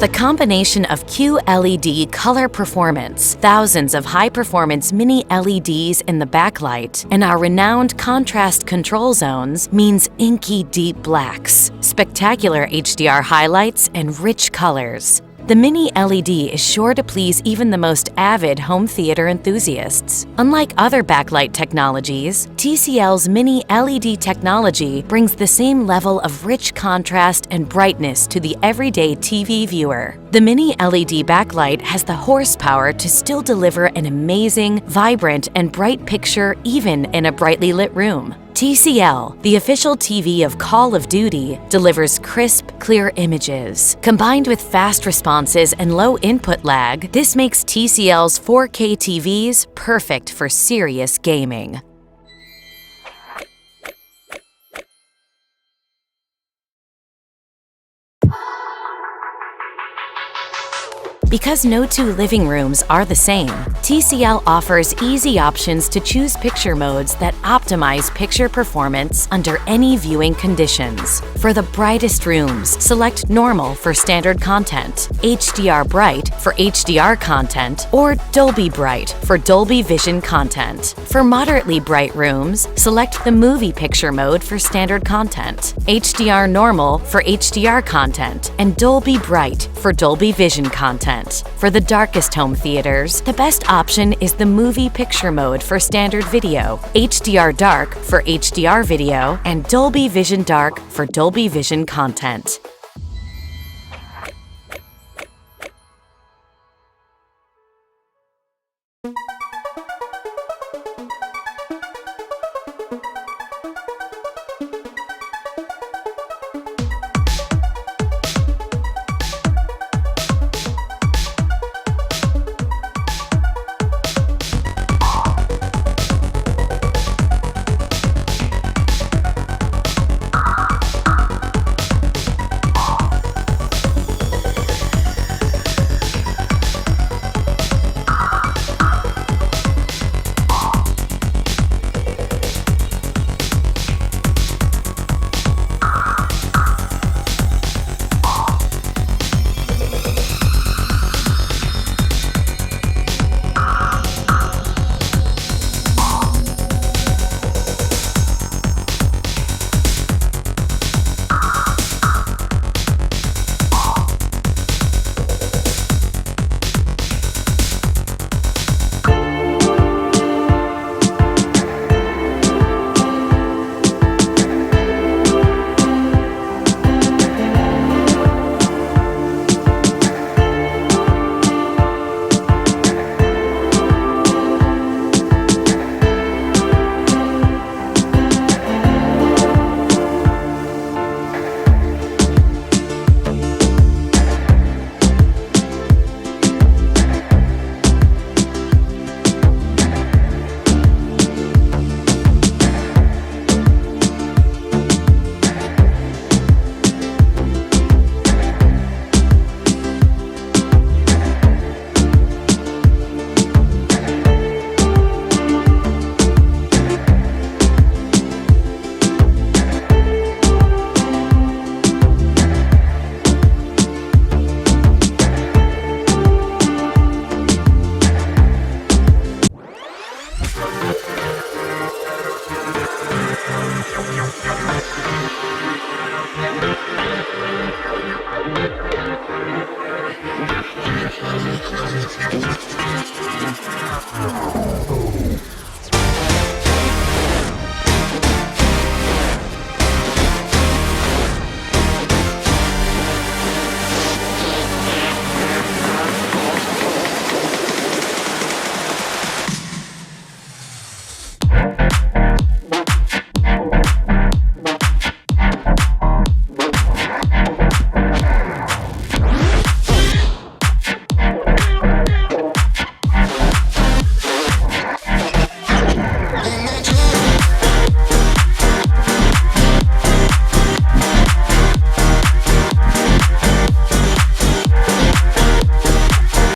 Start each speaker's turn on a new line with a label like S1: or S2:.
S1: The combination of QLED color performance, thousands of high-performance mini LEDs in the backlight, and our renowned contrast control zones means inky deep blacks, spectacular HDR highlights, and rich colors. The mini LED is sure to please even the most avid home theater enthusiasts. Unlike other backlight technologies, TCL's mini LED technology brings the same level of rich contrast and brightness to the everyday TV viewer. The mini LED backlight has the horsepower to still deliver an amazing, vibrant, and bright picture even in a brightly lit room. TCL, the official TV of Call of Duty, delivers crisp, clear images. Combined with fast responses and low input lag, this makes TCL's 4K TVs perfect for serious gaming. Because no two living rooms are the same, TCL offers easy options to choose picture modes that optimize picture performance under any viewing conditions. For the brightest rooms, select Normal for standard content, HDR Bright for HDR content, or Dolby Bright for Dolby Vision content. For moderately bright rooms, select the Movie Picture mode for standard content, HDR Normal for HDR content, and Dolby Bright for Dolby Vision content. For the darkest home theaters, the best option is the Movie Picture mode for standard video, HDR Dark for HDR video, and Dolby Vision Dark for Dolby Vision content.